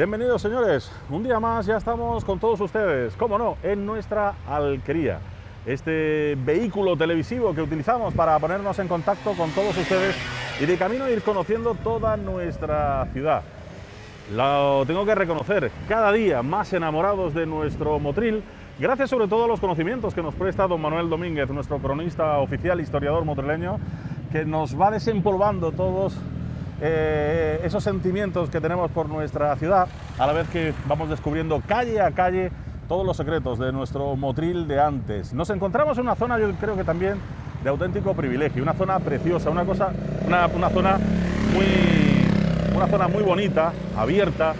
Bienvenidos, señores. Un día más ya estamos con todos ustedes, cómo no, en nuestra alquería. Este vehículo televisivo que utilizamos para ponernos en contacto con todos ustedes y de camino ir conociendo toda nuestra ciudad. Lo tengo que reconocer, cada día más enamorados de nuestro Motril, gracias sobre todo a los conocimientos que nos presta don Manuel Domínguez, nuestro cronista oficial, historiador motrileño, que nos va desempolvando todos esos sentimientos que tenemos por nuestra ciudad, a la vez que vamos descubriendo calle a calle todos los secretos de nuestro Motril de antes. Nos encontramos en una zona, yo creo que también de auténtico privilegio, una zona preciosa, una zona muy bonita, abierta,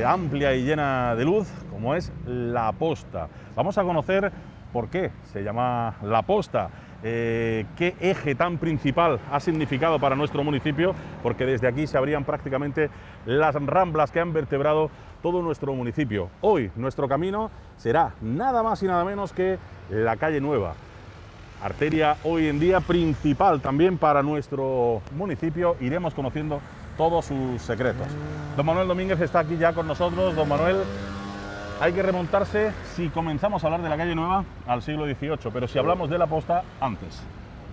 amplia y llena de luz, como es La Posta. Vamos a conocer por qué se llama La Posta. Qué eje tan principal ha significado para nuestro municipio, porque desde aquí se abrían prácticamente las ramblas que han vertebrado todo nuestro municipio. Hoy nuestro camino será nada más y nada menos que la calle Nueva, arteria hoy en día principal también para nuestro municipio. Iremos conociendo todos sus secretos. Don Manuel Domínguez está aquí ya con nosotros. Don Manuel, hay que remontarse, si comenzamos a hablar de la calle Nueva, al siglo XVIII, pero si hablamos de La Posta, antes.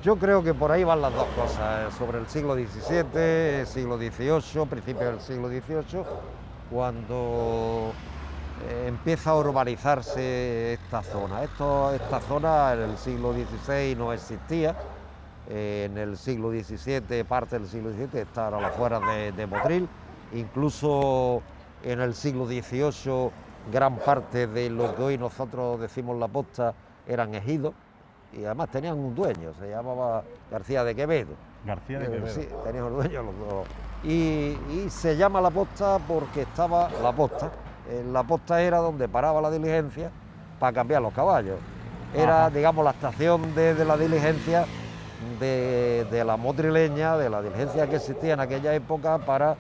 Yo creo que por ahí van las dos cosas, sobre el siglo XVII, siglo XVIII, principios del siglo XVIII, cuando empieza a urbanizarse esta zona. Esta zona en el siglo XVI no existía, en el siglo XVII, parte del siglo XVII, está a las afueras de Motril, incluso en el siglo XVIII gran parte de lo que hoy nosotros decimos La Posta eran ejidos y además tenían un dueño, se llamaba García de Quevedo. García de Quevedo. Sí, tenían un dueño los dos. Y se llama La Posta porque estaba La Posta. La Posta era donde paraba la diligencia para cambiar los caballos. Era, digamos, la estación de la diligencia de la motrileña, de la diligencia que existía en aquella época para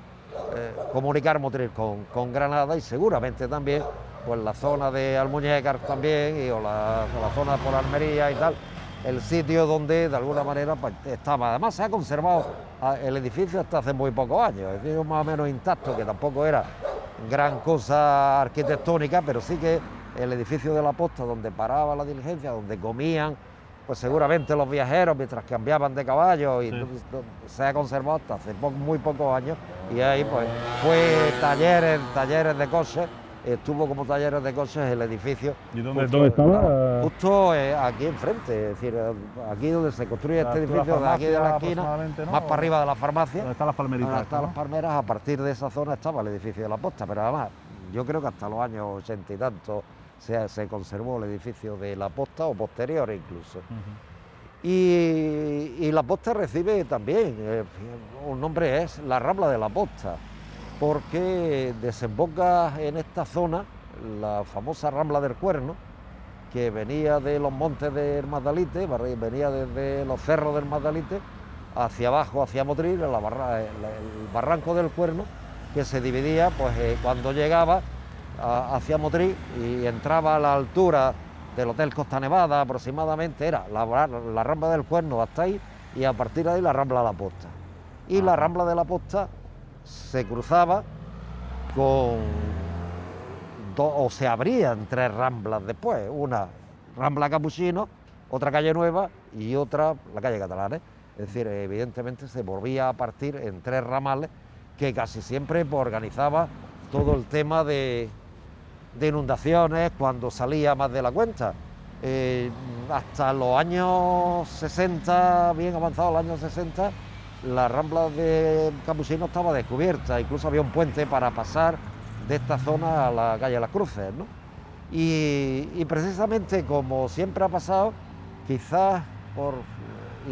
comunicar Motril con Granada y seguramente también pues la zona de Almuñécar también o la zona por Almería y tal, el sitio donde de alguna manera pues, estaba. Además se ha conservado el edificio hasta hace muy pocos años, es decir, más o menos intacto, que tampoco era gran cosa arquitectónica, pero sí que el edificio de La Posta donde paraba la diligencia, donde comían pues seguramente los viajeros mientras cambiaban de caballo, y sí, se ha conservado hasta hace muy pocos años, y ahí pues fue talleres de coches, estuvo como talleres de coches el edificio. ¿Y dónde estaba? Justo aquí enfrente, es decir, aquí donde se construye este edificio, de aquí de la esquina, ¿no? Más para arriba de la farmacia. ¿Dónde están las palmeritas? Donde están las palmeras, a partir de esa zona estaba el edificio de La Posta, pero además yo creo que hasta los años 80 y tantos se conservó el edificio de La Posta, o posterior incluso. Y La Posta recibe también, un nombre es la Rambla de La Posta, porque desemboca en esta zona la famosa Rambla del Cuerno, que venía de los montes del Magdalite, venía desde los cerros del Magdalite hacia abajo, hacia Motril, el barranco del Cuerno, que se dividía pues, cuando llegaba hacia Motril y entraba a la altura del Hotel Costa Nevada aproximadamente, era la Rambla del Cuerno hasta ahí, y a partir de ahí la Rambla de La Posta. Y la Rambla de La Posta se cruzaba o se abrían tres ramblas después, una Rambla Capuchino, otra calle Nueva y otra la calle Catalanes. Es decir, evidentemente se volvía a partir en tres ramales que casi siempre pues, organizaba todo el tema de inundaciones cuando salía más de la cuenta. Hasta los años 60, bien avanzados los años 60, la Rambla de Capuchino estaba descubierta, incluso había un puente para pasar de esta zona a la calle Las Cruces, ¿no? Y precisamente como siempre ha pasado, quizás por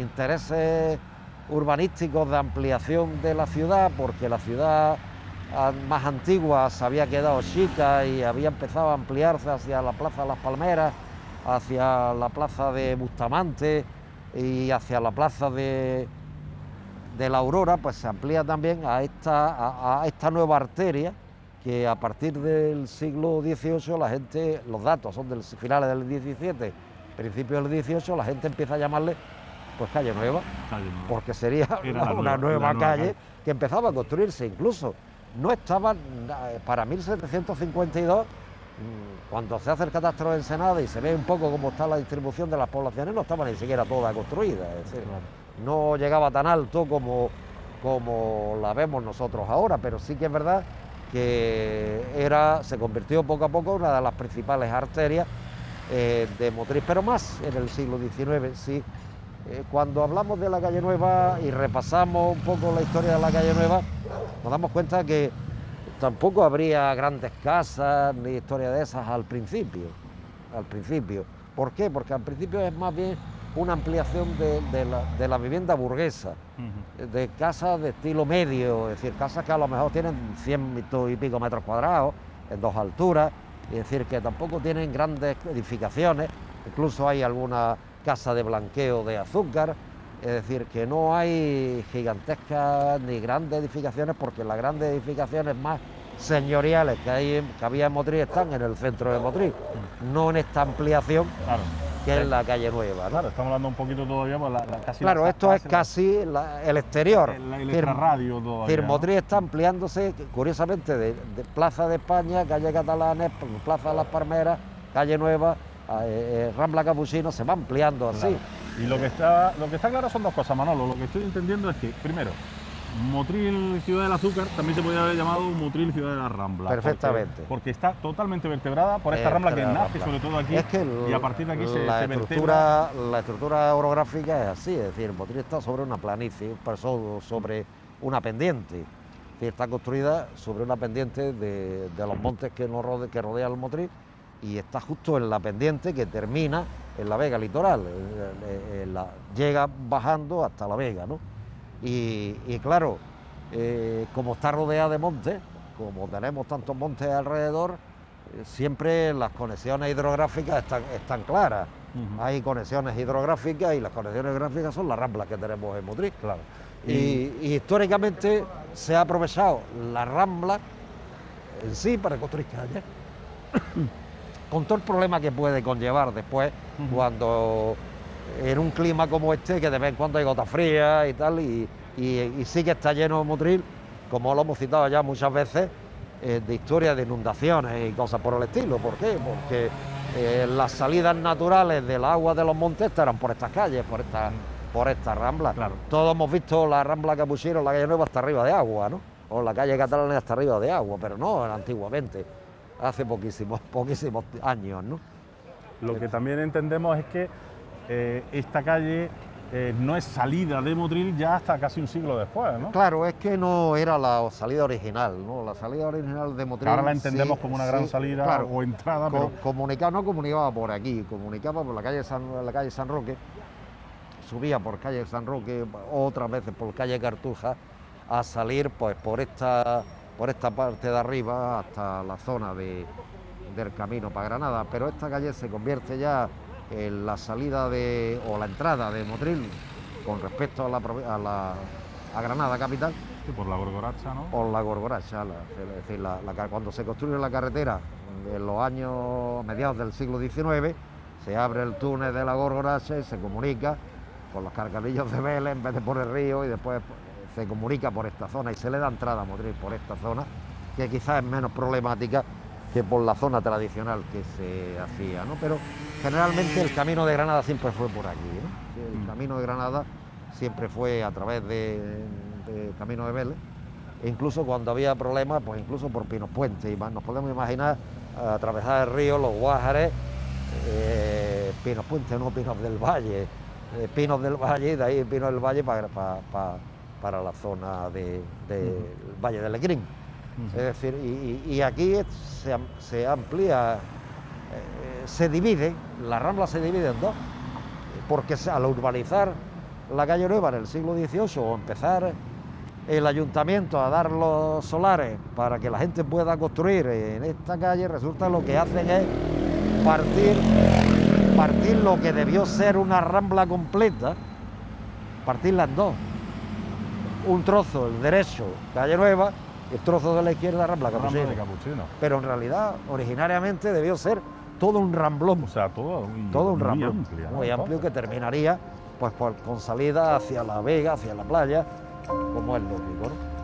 intereses urbanísticos de ampliación de la ciudad, porque la ciudad más antigua se había quedado chica y había empezado a ampliarse hacia la Plaza de las Palmeras, hacia la Plaza de Bustamante y hacia la Plaza de la Aurora, pues se amplía también a esta nueva arteria que a partir del siglo XVIII la gente, los datos son de finales del XVII, principios del XVIII, la gente empieza a llamarle pues calle Nueva, porque sería una nueva calle que empezaba a construirse incluso no estaban, para 1752, cuando se hace el catastro de Ensenada y se ve un poco cómo está la distribución de las poblaciones, no estaba ni siquiera toda construida, es decir, no llegaba tan alto como la vemos nosotros ahora, pero sí que es verdad que se convirtió poco a poco en una de las principales arterias de Motril, pero más en el siglo XIX, sí. Cuando hablamos de la calle Nueva y repasamos un poco la historia de la calle Nueva, nos damos cuenta que tampoco habría grandes casas ni historia de esas al principio. ¿Por qué? Porque al principio es más bien una ampliación de la vivienda burguesa, de casas de estilo medio, es decir, casas que a lo mejor tienen 100 y pico metros cuadrados, en 2 alturas, es decir, que tampoco tienen grandes edificaciones, incluso hay alguna casa de blanqueo de azúcar, es decir, que no hay gigantescas ni grandes edificaciones, porque las grandes edificaciones más señoriales que había en Motril están en el centro de Motril, no en esta ampliación que es la calle Nueva, ¿no? Claro, estamos hablando un poquito todavía, pues casi... Claro, esto es casi el exterior. El extrarradio todavía, decir, ¿no? Motril está ampliándose, curiosamente, de Plaza de España, calle Catalanes, Plaza de las Palmeras, calle Nueva, Rambla Capuchino, se va ampliando así. Claro. Y lo que está claro son 2 cosas, Manolo. Lo que estoy entendiendo es que, primero, Motril Ciudad del Azúcar también se podría haber llamado Motril Ciudad de la Rambla. Perfectamente. Porque está totalmente vertebrada por esta rambla que nace sobre todo aquí, es que y a partir de aquí se vertebra. La estructura orográfica es así, es decir, Motril está sobre una planicie, sobre una pendiente. Es decir, está construida sobre una pendiente de los montes que rodean el Motril, y está justo en la pendiente que termina en la vega litoral, llega bajando hasta la vega, ¿no? Y claro, como está rodeada de montes, como tenemos tantos montes alrededor, siempre las conexiones hidrográficas están claras. Hay conexiones hidrográficas y las conexiones hidrográficas son las ramblas que tenemos en Motril. Claro. Y históricamente se ha aprovechado la rambla en sí para construir calles, con todo el problema que puede conllevar después cuando en un clima como este, que de vez en cuando hay gotas frías y tal, y sí que está lleno de Motril, como lo hemos citado ya muchas veces, de historias de inundaciones y cosas por el estilo. ¿Por qué? Porque las salidas naturales del agua de los montes estarán por estas calles, por esta rambla. Claro. Todos hemos visto la Rambla Capuchino, la calle Nueva hasta arriba de agua, ¿no? O la calle Catalana hasta arriba de agua, pero no antiguamente, hace poquísimos años, ¿no? Lo que también entendemos es que esta calle no es salida de Motril ya hasta casi un siglo después, ¿no? Claro, es que no era la salida original, ¿no? La salida original de Motril... Ahora la entendemos como una gran salida, claro, o entrada, pero... No comunicaba por aquí, comunicaba por la calle San Roque, subía por calle San Roque, otras veces por calle Cartuja, a salir pues por esta parte de arriba hasta la zona del camino para Granada, pero esta calle se convierte ya en la salida o la entrada de Motril con respecto a Granada capital. Sí, por la Gorgoracha, ¿no? Por la Gorgoracha, es decir, cuando se construye la carretera en los años mediados del siglo XIX, se abre el túnel de la Gorgoracha y se comunica con los cargadillos de Vélez en vez de por el río, y después se comunica por esta zona y se le da entrada a Motril por esta zona, que quizás es menos problemática que por la zona tradicional que se hacía, ¿no? Pero generalmente el camino de Granada siempre fue por aquí, ¿no? El camino de Granada siempre fue a través de Camino de Vélez, e incluso cuando había problemas, pues incluso por Pinos Puente, y más nos podemos imaginar atravesar el río, los Guájares, Pinos Puente, no Pinos del Valle, Pinos del Valle, y de ahí Pinos del Valle para la zona del Valle del Lecrín. Es decir, y aquí se amplía, se divide, la Rambla se divide en 2, porque al urbanizar la calle Nueva en el siglo XVIII, o empezar el ayuntamiento a dar los solares para que la gente pueda construir en esta calle, resulta lo que hacen es partir lo que debió ser una rambla completa, partirla en 2. Un trozo, el derecho, calle Nueva, el trozo de la izquierda, Rambla Capuchino. Pero en realidad, originariamente debió ser todo un ramblón. O sea, todo un ramblón muy amplio, que terminaría pues con salida hacia la vega, hacia la playa, como es lógico, ¿no?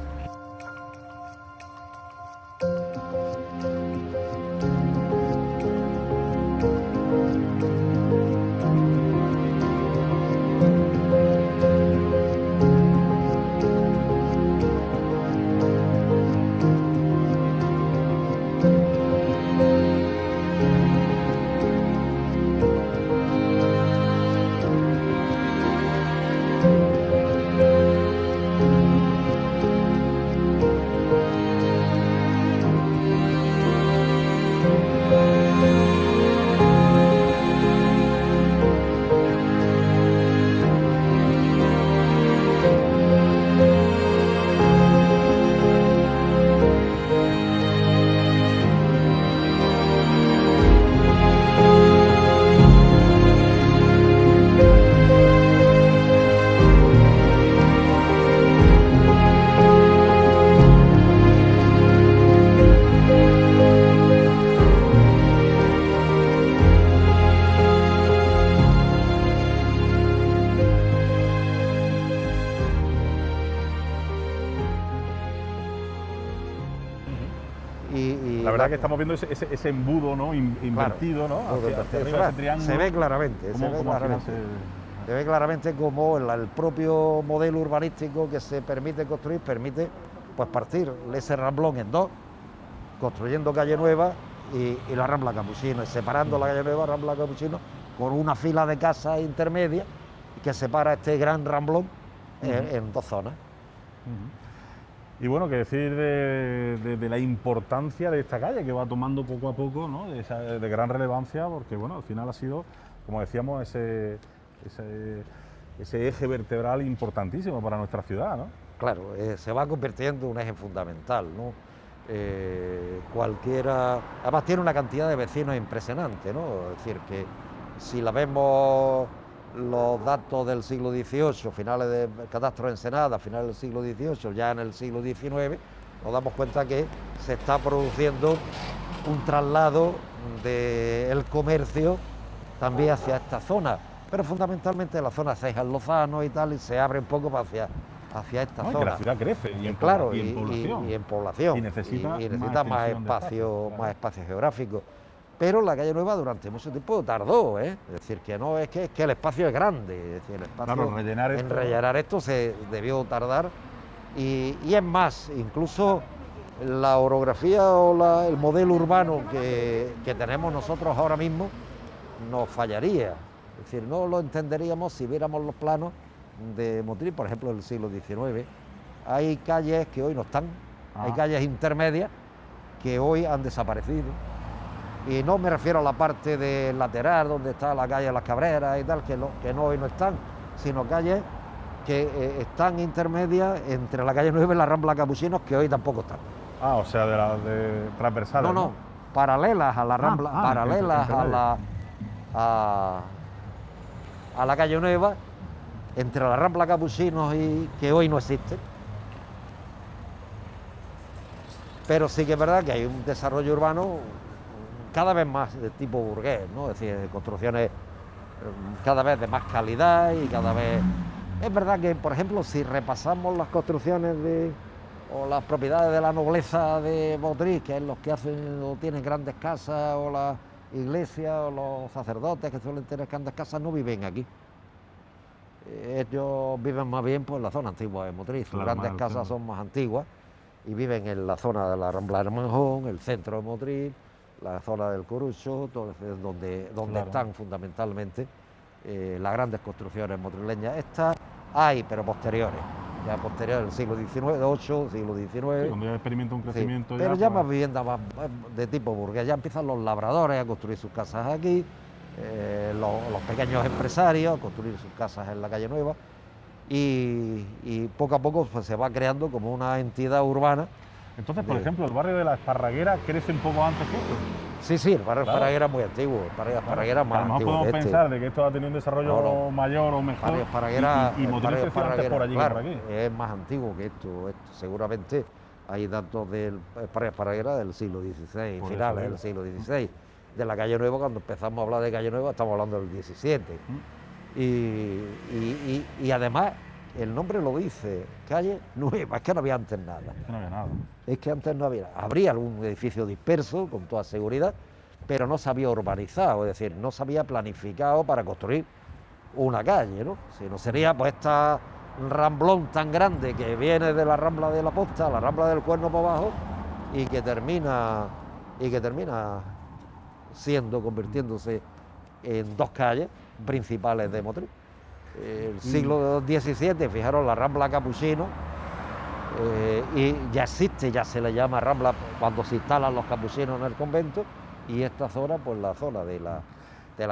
la verdad que estamos viendo ese embudo, ¿no? Invertido, ¿no? Hacia arriba, ese triángulo. Se ve claramente, se ve claramente como el propio modelo urbanístico que se permite construir permite pues partir ese ramblón en dos, construyendo calle nueva y la Rambla Capuchino, y separando la calle nueva, Rambla Capuchino, con una fila de casas intermedias que separa este gran ramblón en dos zonas. Y bueno, qué decir de la importancia de esta calle, que va tomando poco a poco, ¿no? de gran relevancia, porque bueno, al final ha sido, como decíamos, ese eje vertebral importantísimo para nuestra ciudad, ¿no? Claro, se va convirtiendo en un eje fundamental, ¿no? Además tiene una cantidad de vecinos impresionante, ¿no? Es decir, que si la vemos los datos del siglo XVIII, finales del catastro de Ensenada, finales del siglo XVIII, ya en el siglo XIX, nos damos cuenta que se está produciendo un traslado del comercio también hacia esta zona, pero fundamentalmente la zona Cejas Lozano y tal, y se abre un poco hacia esta zona. Que la ciudad crece y en población. Y necesita más espacio geográfico. Pero la calle nueva durante mucho tiempo tardó, ¿eh? Es decir, que no es que el espacio es grande, es decir, el espacio rellenar esto se debió tardar. Y es más, incluso la orografía o el modelo urbano que tenemos nosotros ahora mismo nos fallaría. Es decir, no lo entenderíamos si viéramos los planos de Motril, por ejemplo, del siglo XIX. Hay calles que hoy no están, hay calles intermedias que hoy han desaparecido. Y no me refiero a la parte de lateral, donde está la calle Las Cabreras y tal, que hoy no están, sino calles que están intermedias entre la calle 9 y la Rambla Capuchinos, que hoy tampoco están. O sea, de las de transversales. No, paralelas a la Rambla, paralelas a la calle Nueva, entre la Rambla Capuchinos y que hoy no existe. Pero sí que es verdad que hay un desarrollo urbano cada vez más de tipo burgués, ¿no? Es decir, construcciones cada vez de más calidad y cada vez... Es verdad que, por ejemplo, si repasamos las construcciones o las propiedades de la nobleza de Motril, que es los que hacen o tienen grandes casas, o las iglesias o los sacerdotes que suelen tener grandes casas, no viven aquí. Ellos viven más bien pues, en la zona antigua de Motril. Sus grandes casas son más antiguas y viven en la zona de la Rambla de Manjón, el centro de Motril, la zona del Corucho, donde están fundamentalmente las grandes construcciones motrileñas. Estas hay, pero posteriores, ya posteriores del siglo XIX, siglo XIX. Sí, cuando ya experimenta un crecimiento. Sí, pero ya más vivienda más de tipo burgués, ya empiezan los labradores a construir sus casas aquí, los pequeños empresarios a construir sus casas en la calle Nueva, y poco a poco pues, se va creando como una entidad urbana. Entonces, por ejemplo, el barrio de la Esparraguera crece un poco antes que esto. Sí, el barrio Esparraguera es muy antiguo, el barrio Esparraguera es más antiguo. A lo mejor podemos pensar de que esto ha tenido un desarrollo mayor o mejor. Barrio Esparraguera, y Motril creció antes por allí que por aquí. Es más antiguo que esto. Seguramente hay datos del barrio Esparraguera del siglo XVI, finales del siglo XVI. De la calle Nueva, cuando empezamos a hablar de calle Nueva, estamos hablando del XVII. Y además, el nombre lo dice, calle Nueva, es que no había antes nada. No había nada. Es que antes no había, habría algún edificio disperso, con toda seguridad, pero no se había urbanizado, es decir, no se había planificado para construir una calle, ¿no? Si no sería pues esta ramblón tan grande que viene de la Rambla de la Posta a la Rambla del Cuerno por abajo y que termina convirtiéndose en dos calles principales de Motril. El siglo XVII, fijaros, la Rambla Capuchino, y ya existe, ya se le llama Rambla cuando se instalan los capuchinos en el convento, y esta zona, pues la zona de la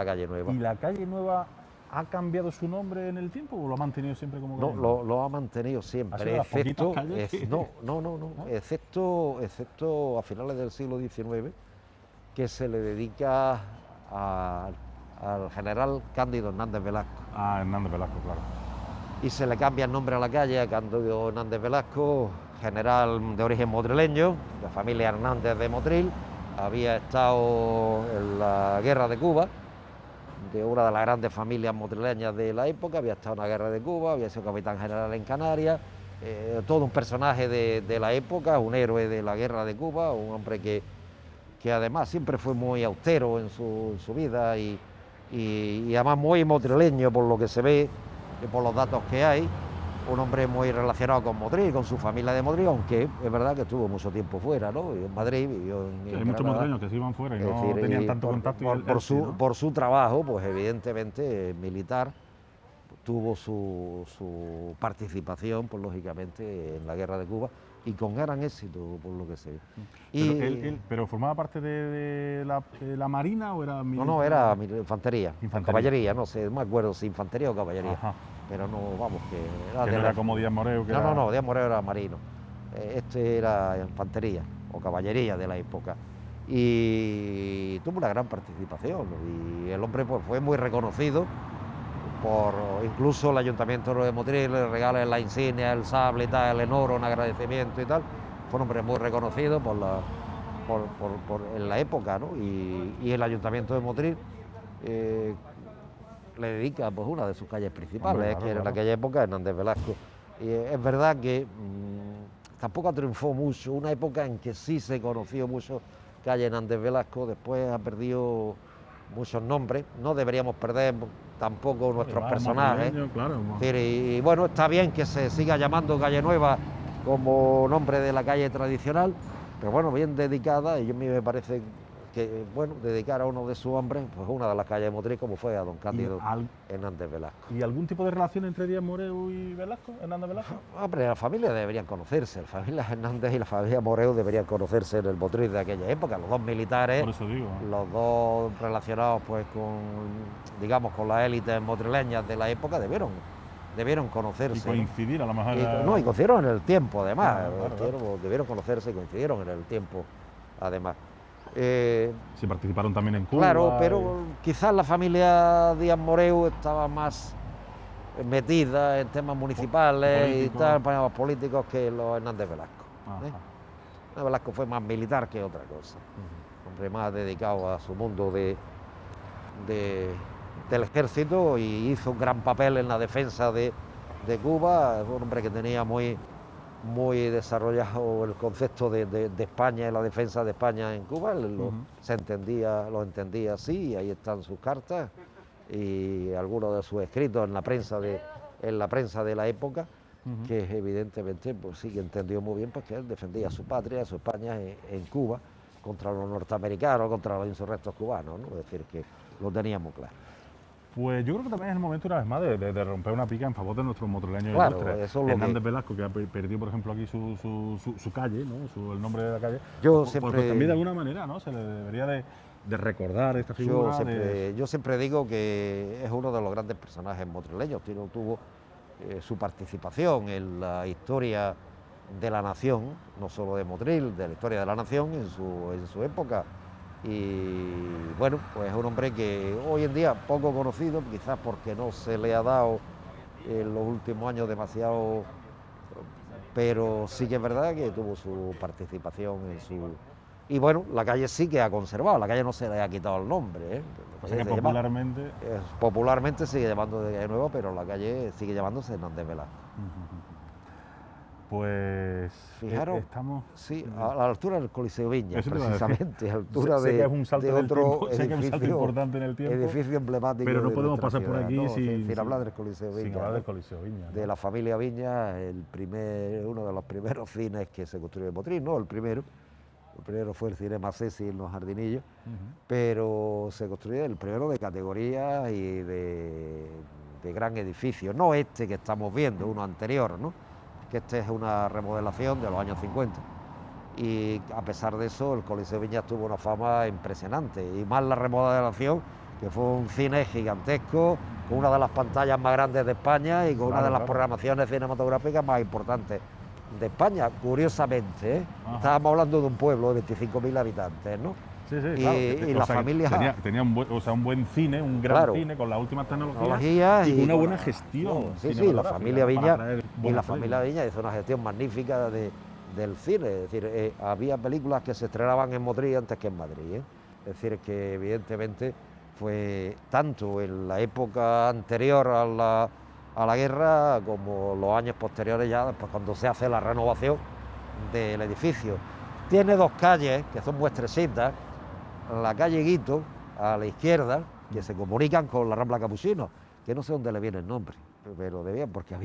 calle Nueva. ¿Y la calle Nueva ha cambiado su nombre en el tiempo o lo ha mantenido siempre como calle? No, lo ha mantenido siempre, excepto a finales del siglo XIX, que se le dedica al general Cándido Hernández Velasco. Hernández Velasco, claro. Y se le cambia el nombre a la calle a Cándido Hernández Velasco, general de origen motrileño, de familia Hernández de Motril. Había estado en la guerra de Cuba, de una de las grandes familias motrileñas de la época, había estado en la guerra de Cuba, había sido capitán general en Canarias, todo un personaje de la época, un héroe de la guerra de Cuba, un hombre que que además siempre fue muy austero en su vida y además muy motrileño por lo que se ve, por los datos que hay. Un hombre muy relacionado con Motril, con su familia de Motril, aunque es verdad que estuvo mucho tiempo fuera, ¿no? Vivió en Madrid, vivió en Hay muchos motrileños que se iban fuera y no tenían tanto contacto. Por su trabajo, pues evidentemente militar, tuvo su participación, pues lógicamente, en la guerra de Cuba y con gran éxito, por lo que sé. ¿Pero formaba parte de la Marina o era militar? No, era infantería, caballería, no sé, no me acuerdo si infantería o caballería. Ajá. Pero no, vamos, que no era como Díaz Moreu. No, Díaz Moreu era marino. Este era infantería o caballería de la época. Y tuvo una gran participación. Y el hombre pues, fue muy reconocido por incluso el Ayuntamiento de Motril, le regala la insignia, el sable y tal, en oro, un agradecimiento y tal. Fue un hombre muy reconocido en la época, ¿no? Y el Ayuntamiento de Motril le dedica pues una de sus calles principales, Hombre, claro, que era en claro. aquella época Hernández Velasco. Y es verdad que tampoco triunfó mucho, una época en que sí se conoció mucho calle Hernández Velasco, después ha perdido muchos nombres, no deberíamos perder tampoco nuestros personajes. Claro, Es decir, y bueno, está bien que se siga llamando Calle Nueva como nombre de la calle tradicional, pero bueno, bien dedicada, y a mí me parece que, bueno, dedicar a uno de sus hombres, pues una de las calles de Motril, como fue a don Cándido Hernández Velasco. ¿Y algún tipo de relación entre Díaz Moreu y Velasco, Hernández Velasco? Hombre, las familias deberían conocerse, la familia Hernández y la familia Moreu deberían conocerse en el Motril de aquella época, los dos militares, Por eso digo. los dos relacionados pues con, digamos, con las élites motrileñas de la época, debieron conocerse. Y coincidir a lo mejor. Y coincidieron en el tiempo, además. Claro. Debieron conocerse y coincidieron en el tiempo, además. Sí, participaron también en Cuba. Claro, pero quizás la familia Díaz Moreu estaba más metida en temas municipales y tal, temas políticos que los Hernández Velasco. Hernández Velasco fue más militar que otra cosa. Hombre más dedicado a su mundo del ejército y hizo un gran papel en la defensa de Cuba. Un hombre que tenía muy desarrollado el concepto de España y la defensa de España en Cuba. Lo entendía así, y ahí están sus cartas y algunos de sus escritos en la prensa de la época, que evidentemente pues sí que entendió muy bien, pues que él defendía su patria, su España en Cuba, contra los norteamericanos, contra los insurrectos cubanos, ¿no? Es decir, que lo teníamos claro. Pues yo creo que también es el momento, una vez más, de romper una pica en favor de nuestros motrileños ilustres. Hernández Velasco, que perdió, por ejemplo, aquí su calle, ¿no? El nombre de la calle. Pues también de alguna manera, ¿no? Se le debería de recordar esta figura. Yo siempre digo que es uno de los grandes personajes motrileños. Tuvo su participación en la historia de la nación, no solo de Motril, de la historia de la nación en su época. Y bueno, pues es un hombre que hoy en día poco conocido, quizás porque no se le ha dado en los últimos años demasiado, pero sí que es verdad que tuvo su participación Y bueno, la calle sí que ha conservado, la calle no se le ha quitado el nombre, ¿eh? O sea que popularmente... Popularmente sigue llamando de Calle Nueva, pero la calle sigue llamándose Hernández Velasco. Pues fijaros, estamos... Sí, a la altura del Coliseo Viña, precisamente, a la altura sé que es un salto de otro sé que es un salto importante en el tiempo, edificio emblemático. Pero no podemos pasar por aquí sin hablar del Coliseo Viña. Sin hablar del Coliseo Viña. De la familia Viña, uno de los primeros cines que se construyó en Motril, no el primero. El primero fue el Cinema Ceci en los Jardinillos, pero se construyó el primero de categoría y de gran edificio, no este que estamos viendo, uno anterior, ¿no? Que este es una remodelación de los años 50. Y a pesar de eso, el Coliseo Viñas tuvo una fama impresionante, y más la remodelación, que fue un cine gigantesco, con una de las pantallas más grandes de España y con una de las programaciones cinematográficas más importantes de España, curiosamente, ¿eh? Estábamos hablando de un pueblo de 25.000 habitantes, ¿no? Sí, claro. Y la familia... Tenía un buen cine, un gran cine, con las últimas tecnologías y una buena gestión. Sí, la familia Viña, hizo una gestión magnífica del cine. Es decir, había películas que se estrenaban en Motril antes que en Madrid, ¿eh? Es decir, que evidentemente fue tanto en la época anterior a la guerra como los años posteriores, ya después cuando se hace la renovación del edificio. Tiene dos calles que son muy estrechitas, la calle Guito, a la izquierda, que se comunican con la Rambla Capuchino, que no sé dónde le viene el nombre, pero porque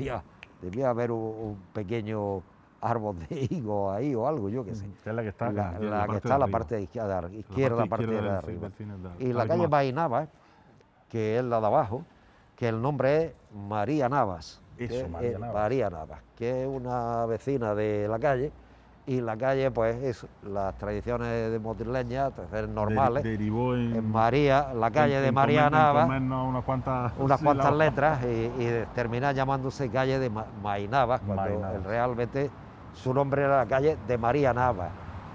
debía haber un pequeño árbol de higo ahí o algo, yo qué sé. Que es la que está, La que está en la parte de izquierda, parte de arriba. Y la calle Marinavas, que es la de abajo, que el nombre es María Navas. Eso, María Navas. María Navas, que es una vecina de la calle, y la calle, pues, es las tradiciones motrileñas, normales. Derivó en María, la calle de María Navas, unas cuantas letras, y termina llamándose calle de Mainavas, cuando realmente su nombre era la calle de María Navas.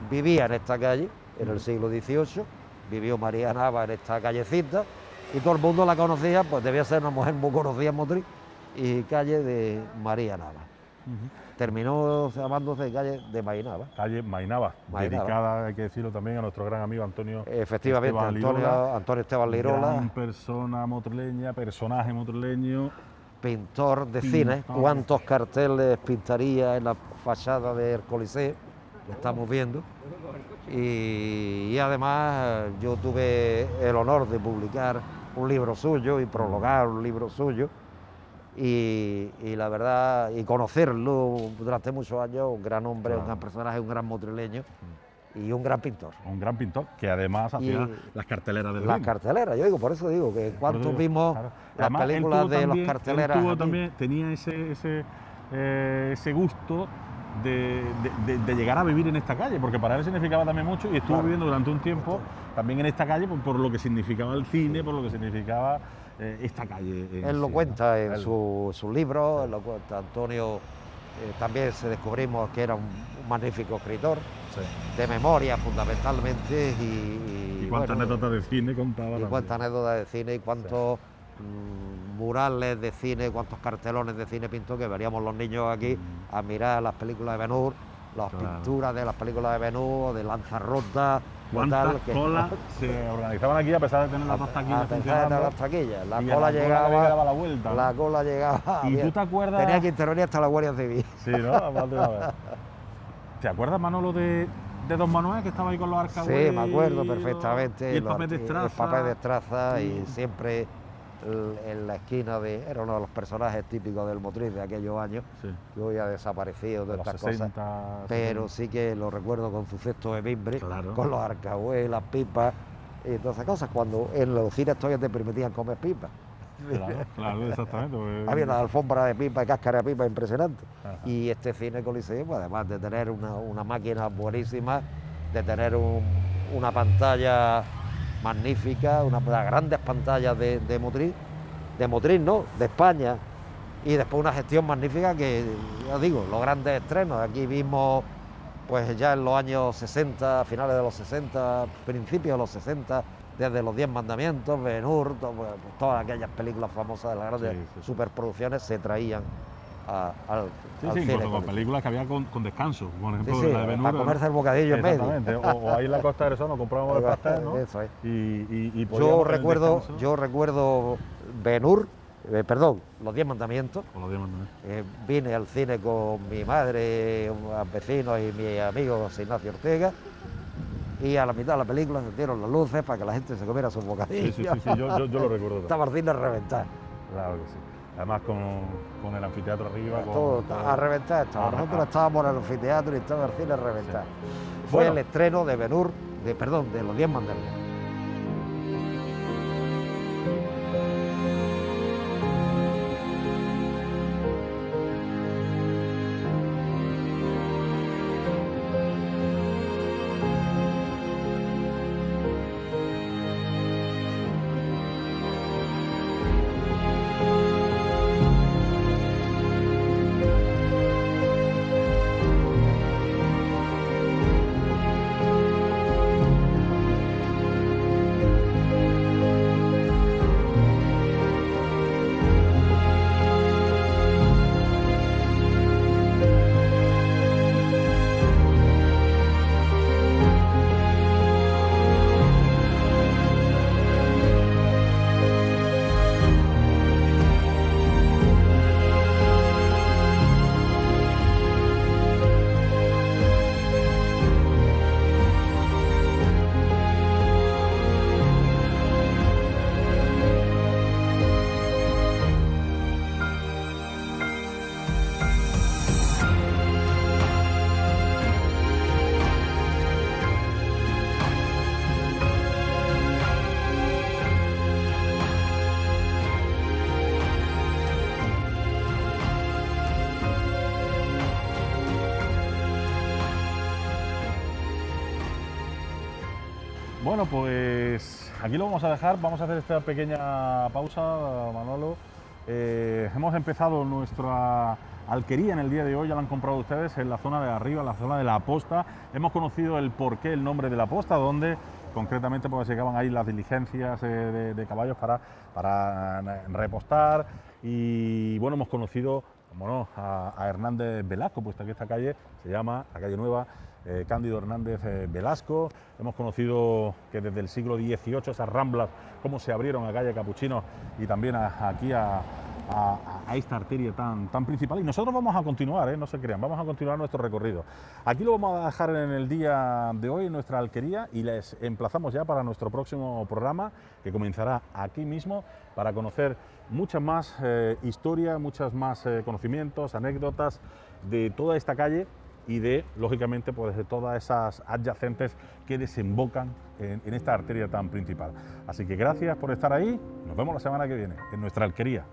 Vivía en esta calle en el siglo XVIII, vivió María Navas en esta callecita, y todo el mundo la conocía, pues debía ser una mujer muy conocida en Motril, y calle de María Navas. Terminó llamándose calle de Mainavas. Calle Mainavas, dedicada, hay que decirlo también, a nuestro gran amigo Antonio. Efectivamente, Antonio Esteban Lirola. Gran persona motrileña, personaje motrileño. Pintor de cine. ¿Cuántos carteles pintaría en la fachada del Coliseo? Lo estamos viendo. Y además yo tuve el honor de publicar un libro suyo y prologar un libro suyo. Y la verdad, y conocerlo durante muchos años, un gran hombre, un gran personaje, un gran motrileño y un gran pintor. Un gran pintor, que además hacía las carteleras del Las carteleras, yo digo, por eso digo, que cuando vimos las películas de las carteleras... Tenía ese gusto de llegar a vivir en esta calle, porque para él significaba también mucho, y estuvo viviendo durante un tiempo también en esta calle por lo que significaba el cine, por lo que significaba esta calle. Él lo cuenta en su libro, él lo cuenta. Antonio también descubrimos que era un magnífico escritor, de memoria fundamentalmente, y cuántas anécdotas de cine contaba. Y cuántas anécdotas de cine y cuántos murales de cine, cuántos cartelones de cine pintó, que veríamos los niños aquí a mirar las películas de Ben-Hur, las pinturas de las películas de Ben-Hur, de Lanzarote. ¿Cuántas colas se organizaban aquí a pesar de tener las dos taquillas funcionando? Las taquillas, la cola llegaba a la vuelta. La cola llegaba. ¿Y tú te acuerdas? Tenía que intervenir hasta la Guardia Civil. Sí, ¿no? Más de una vez. ¿Te acuerdas, Manolo, de Don Manuel, que estaba ahí con los arcabueces? Sí, me acuerdo perfectamente. Y el papel de Estraza. El papel de Estraza, y siempre en la esquina era uno de los personajes típicos del Motril de aquellos años, que hoy ha desaparecido de estas 60, cosas, pero sí que lo recuerdo con su cesto de mimbre, con los arcabuces, las pipas y todas esas cosas, cuando en los cines todavía te permitían comer pipas. Claro, exactamente. Había una alfombra de pipa y cáscara de pipa impresionante. Y este cine Coliseo, pues, además de tener una máquina buenísima, de tener una pantalla magnífica, una de las grandes pantallas de Motril, de España, y después una gestión magnífica que, ya digo, los grandes estrenos. Aquí vimos, pues ya en los años 60, finales de los 60, principios de los 60, desde Los 10 Mandamientos, Ben-Hur, todas aquellas películas famosas de las grandes superproducciones se traían al cine. Incluso con películas que había con descanso, por ejemplo, la de Ben-Hur, para comerse el bocadillo en medio. Exactamente, o ahí en la Costa de Osorno comprábamos el pastel, ¿no? Eso es. Y yo recuerdo Ben-Hur, Los 10 Mandamientos. Vine al cine con mi madre, unos vecinos y mi amigo José Ignacio Ortega, y a la mitad de la película se encendieron las luces para que la gente se comiera sus bocadillos. Sí, yo lo recuerdo. Estaba el cine a reventar. Claro que sí. Además con el anfiteatro arriba. Todo a reventar estaba. Nosotros estábamos en el anfiteatro y estaba el cine a reventar. Fue el estreno de Ben-Hur, de Los 10 Mandamientos. Bueno, pues aquí lo vamos a dejar, vamos a hacer esta pequeña pausa, Manolo. Hemos empezado nuestra alquería en el día de hoy, ya la han comprado ustedes en la zona de arriba, en la zona de la posta. Hemos conocido el porqué, el nombre de la posta, donde concretamente pues llegaban ahí las diligencias de caballos para repostar. Y bueno, hemos conocido, como no, a Hernández Velasco, puesto que esta calle se llama la calle Nueva Cándido Hernández Velasco. Hemos conocido que desde el siglo XVIII esas ramblas, cómo se abrieron a calle Capuchinos y también aquí a esta arteria tan principal. Y nosotros vamos a continuar, no se crean, vamos a continuar nuestro recorrido. Aquí lo vamos a dejar en el día de hoy en nuestra alquería y les emplazamos ya para nuestro próximo programa, que comenzará aquí mismo, para conocer muchas más historias, muchas más conocimientos, anécdotas de toda esta calle y de, lógicamente, pues de todas esas adyacentes que desembocan en esta arteria tan principal. Así que gracias por estar ahí, nos vemos la semana que viene en nuestra alquería.